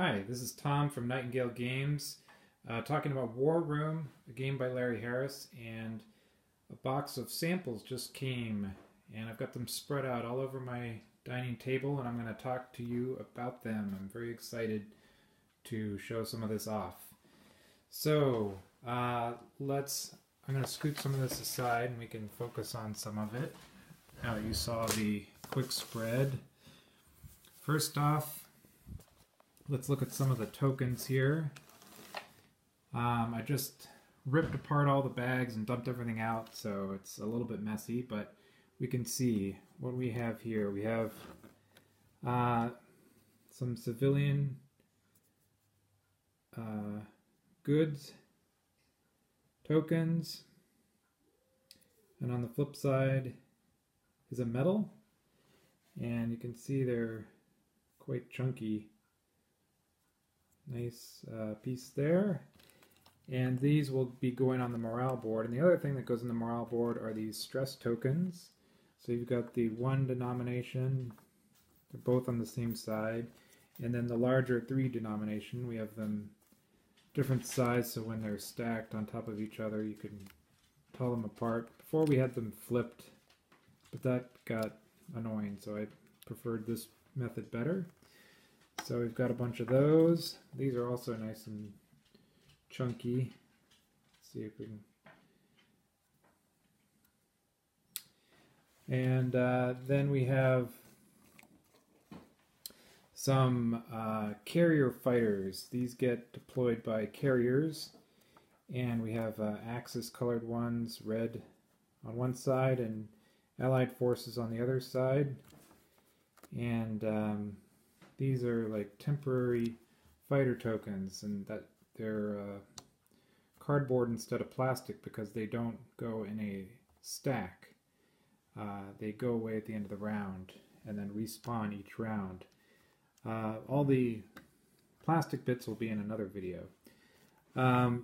Hi, this is Tom from Nightingale Games, talking about War Room, a game by Larry Harris, and a box of samples just came, and I've got them spread out all over my dining table, and I'm going to talk to you about them. I'm very excited to show some of this off. So, I'm going to scoot some of this aside, and we can focus on some of it. Now, you saw the quick spread. First off, let's look at some of the tokens here. I just ripped apart all the bags and dumped everything out, so it's a little bit messy, but we can see what we have here. We have some civilian goods tokens, and on the flip side is a medal, and you can see they're quite chunky. Nice piece there. And these will be going on the morale board. And the other thing that goes on the morale board are these stress tokens. So you've got the 1 denomination, they're both on the same side. And then the larger 3 denomination, we have them different size, so when they're stacked on top of each other, you can tell them apart. Before we had them flipped, but that got annoying, so I preferred this method better. So we've got a bunch of those. These are also nice and chunky. Let's see if we can. And then we have some carrier fighters. These get deployed by carriers. And we have Axis colored ones, red on one side and Allied forces on the other side. And these are like temporary fighter tokens, and that they're cardboard instead of plastic because they don't go in a stack. They go away at the end of the round and then respawn each round. All the plastic bits will be in another video.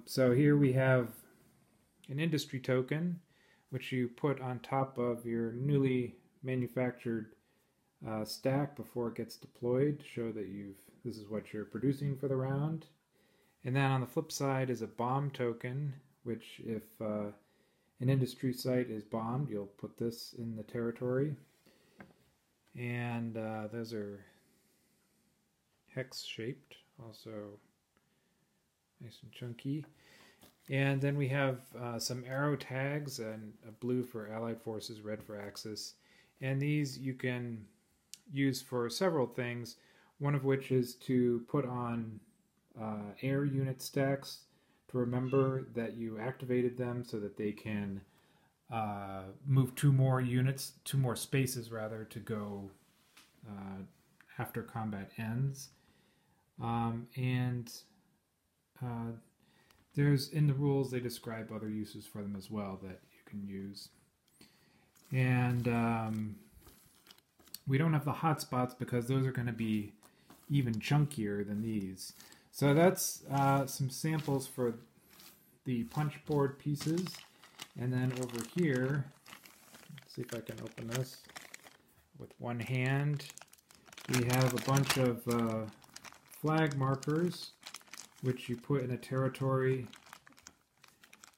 So here we have an industry token, which you put on top of your newly manufactured stack before it gets deployed to show that this is what you're producing for the round. And then on the flip side is a bomb token, which if an industry site is bombed, you'll put this in the territory. And those are hex shaped, also nice and chunky. And then we have some arrow tags, and a blue for Allied forces, red for Axis. And these you can use for several things, one of which is to put on air unit stacks to remember that you activated them so that they can move 2 more spaces rather, to go after combat ends. There's, in the rules, they describe other uses for them as well that you can use. And we don't have the hotspots because those are going to be even chunkier than these. So that's some samples for the punchboard pieces. And then over here, let's see if I can open this with one hand. We have a bunch of flag markers, which you put in a territory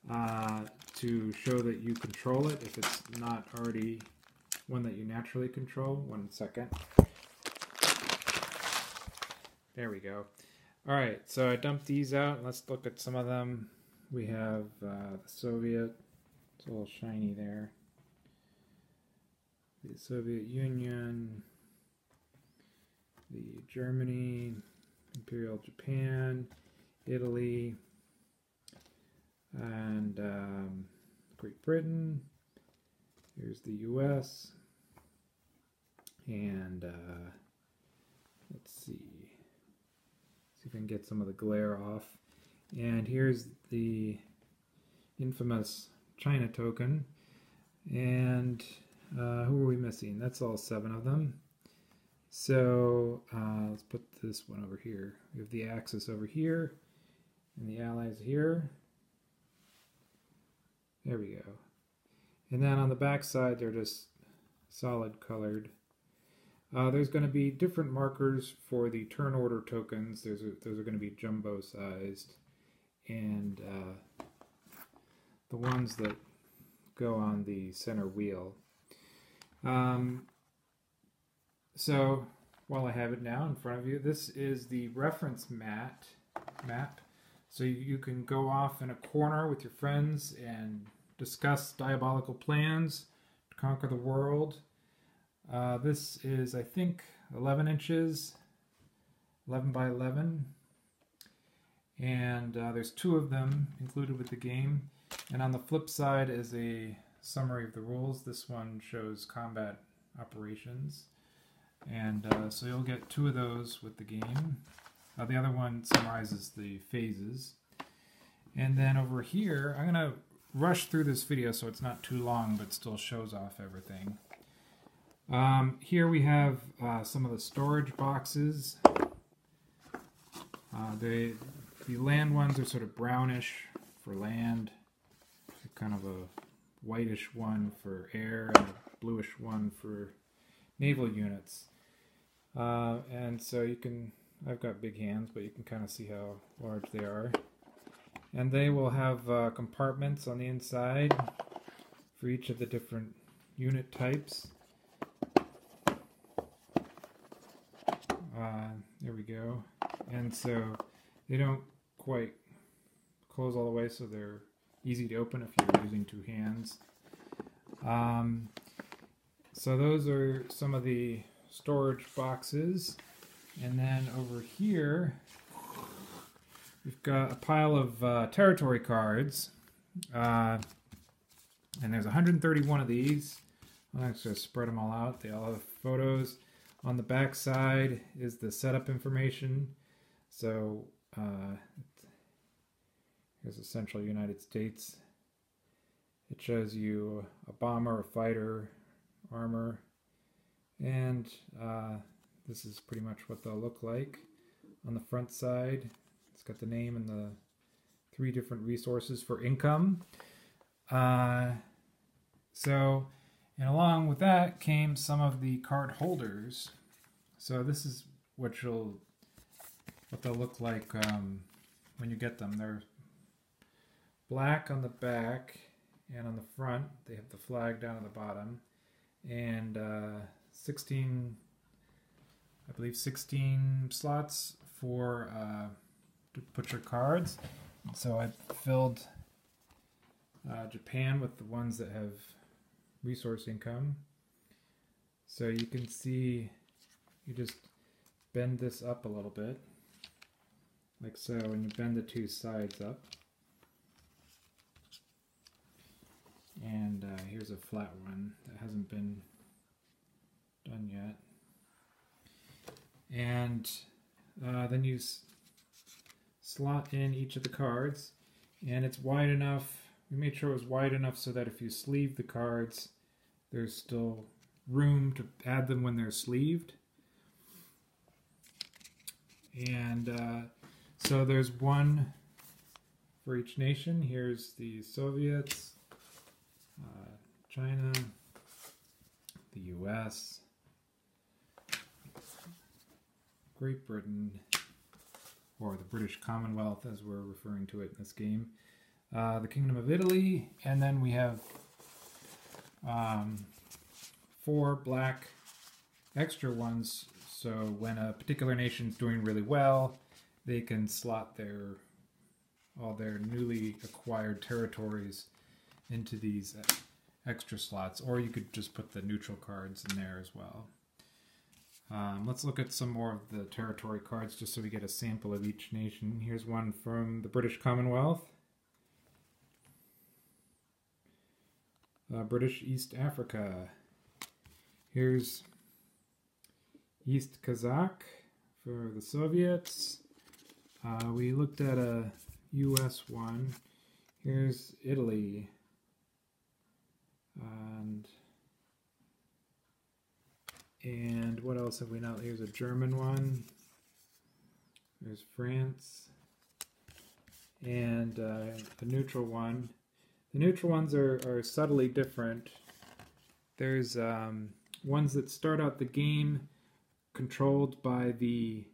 to show that you control it if it's not already one that you naturally control. 1 second. There we go. Alright, so I dumped these out. Let's look at some of them. We have the Soviet. It's a little shiny there. The Soviet Union. The Germany. Imperial Japan. Italy. And Great Britain. Here's the US. And let's see if I can get some of the glare off. And here's the infamous China token. And who are we missing? That's all 7 of them. So let's put this one over here. We have the Axis over here and the Allies here. There we go. And then on the back side, they're just solid colored. There's going to be different markers for the turn order tokens. Those are going to be jumbo sized, and the ones that go on the center wheel. So while I have it now in front of you, this is the reference map. So you can go off in a corner with your friends and discuss diabolical plans to conquer the world. This is, I think, 11 inches, 11 by 11. And there's 2 of them included with the game. And on the flip side is a summary of the rules. This one shows combat operations. And so you'll get 2 of those with the game. The other one summarizes the phases. And then over here, I'm going to rush through this video so it's not too long, but still shows off everything. Here we have some of the storage boxes. The land ones are sort of brownish for land, kind of a whitish one for air, and a bluish one for naval units. And so you can, I've got big hands, but you can kind of see how large they are. And they will have compartments on the inside for each of the different unit types. There we go. And so they don't quite close all the way, so they're easy to open if you're using 2 hands. So those are some of the storage boxes. And then over here, we've got a pile of territory cards. And there's 131 of these. I'm just going to spread them all out. They all have photos. On the back side is the setup information. So here's the central United States. It shows you a bomber, a fighter, armor, and this is pretty much what they'll look like. On the front side, it's got the name and the 3 different resources for income. And along with that came some of the card holders. So this is what they'll look like when you get them. They're black on the back, and on the front they have the flag down at the bottom, and 16 slots for to put your cards. And so I filled Japan with the ones that have resource income. So you can see, you just bend this up a little bit, like so, and you bend the 2 sides up. And here's a flat one that hasn't been done yet. And then you slot in each of the cards, and it's wide enough. We made sure it was wide enough so that if you sleeve the cards, there's still room to add them when they're sleeved. And so there's one for each nation. Here's the Soviets, China, the US, Great Britain, or the British Commonwealth as we're referring to it in this game, the Kingdom of Italy, and then we have 4 black extra ones, so when a particular nation's doing really well, they can slot all their newly acquired territories into these extra slots, or you could just put the neutral cards in there as well. Let's look at some more of the territory cards just so we get a sample of each nation. Here's one from the British Commonwealth. British East Africa. Here's East Kazakh for the Soviets. We looked at a US one. Here's Italy. And what else have we not? Here's a German one. There's France. And the neutral one. The neutral ones are subtly different. There's ones that start out the game controlled by the,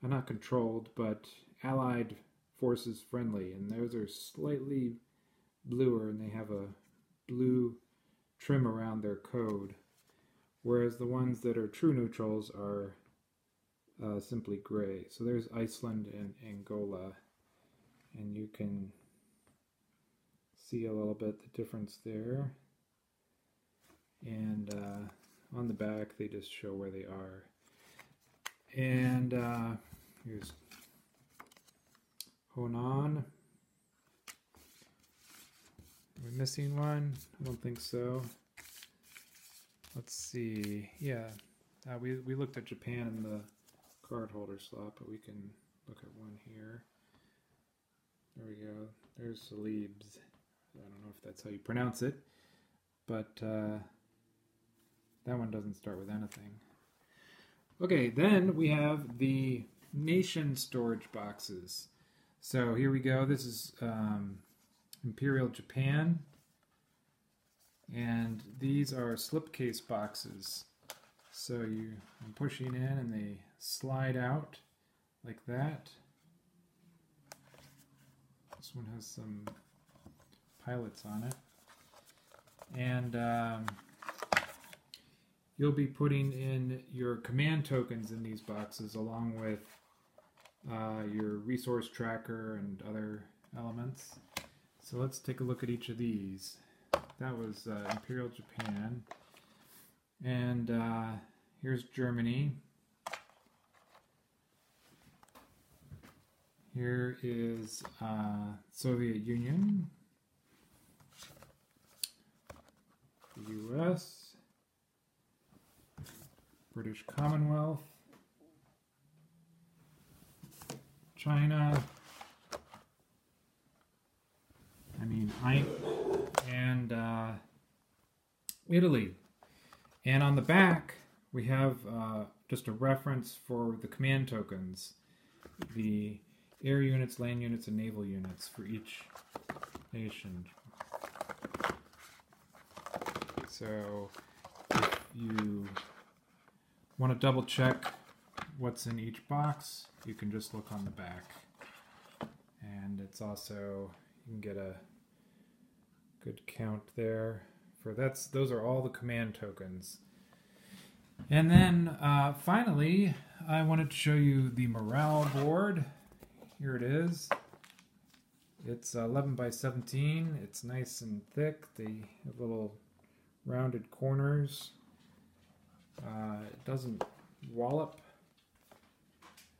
not controlled, but Allied forces friendly, and those are slightly bluer, and they have a blue trim around their code, whereas the ones that are true neutrals are simply gray. So there's Iceland and Angola, and you can see a little bit the difference there. And on the back they just show where they are. And here's Honan. Are we missing one? I don't think so. Let's see. Yeah, we looked at Japan in the card holder slot, but we can look at one here. There we go. There's Celebes. I don't know if that's how you pronounce it, but that one doesn't start with anything. Okay, then we have the nation storage boxes. So here we go. This is Imperial Japan, and these are slipcase boxes. So I'm pushing in and they slide out like that. This one has some pilots on it. And you'll be putting in your command tokens in these boxes along with your resource tracker and other elements. So let's take a look at each of these. That was Imperial Japan. And here's Germany. Here is Soviet Union, the US, British Commonwealth, China, and Italy. And on the back, we have just a reference for the command tokens, the air units, land units, and naval units for each nation. So if you want to double check what's in each box, you can just look on the back. And it's also, you can get a good count there. Those are all the command tokens. And then finally, I wanted to show you the morale board. Here it is. It's 11 by 17. It's nice and thick. They have little rounded corners. It doesn't wallop.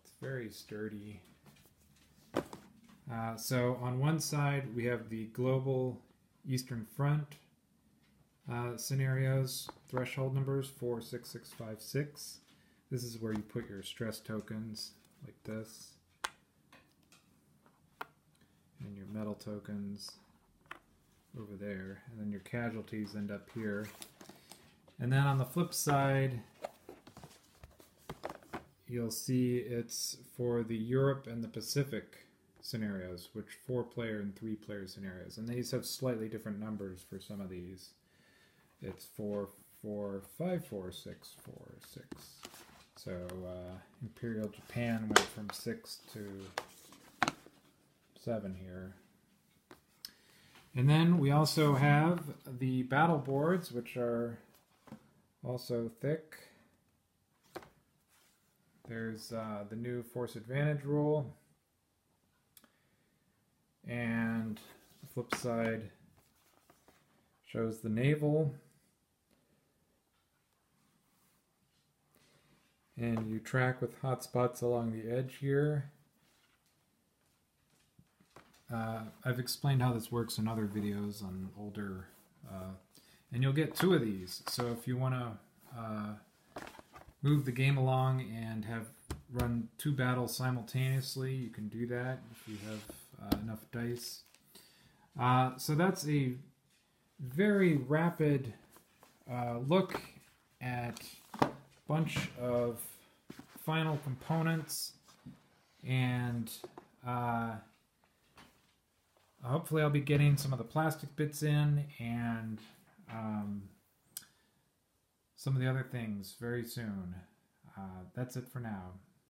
It's very sturdy. So on one side we have the global Eastern Front scenarios, threshold numbers 46656. This is where you put your stress tokens like this, and your metal tokens over there, and then your casualties end up here. And then on the flip side, you'll see it's for the Europe and the Pacific scenarios, which 4-player and 3-player scenarios, and these have slightly different numbers for some of these. It's 4, 4, 5, 4, 6, 4, 6. So Imperial Japan went from 6 to 7 here. And then we also have the battle boards, which are also thick. There's the new force advantage rule. And the flip side shows the naval. And you track with hotspots along the edge here. I've explained how this works in other videos on older, and you'll get 2 of these. So if you want to move the game along and have run 2 battles simultaneously, you can do that if you have enough dice. So that's a very rapid look at a bunch of final components, and hopefully I'll be getting some of the plastic bits in and some of the other things very soon. That's it for now.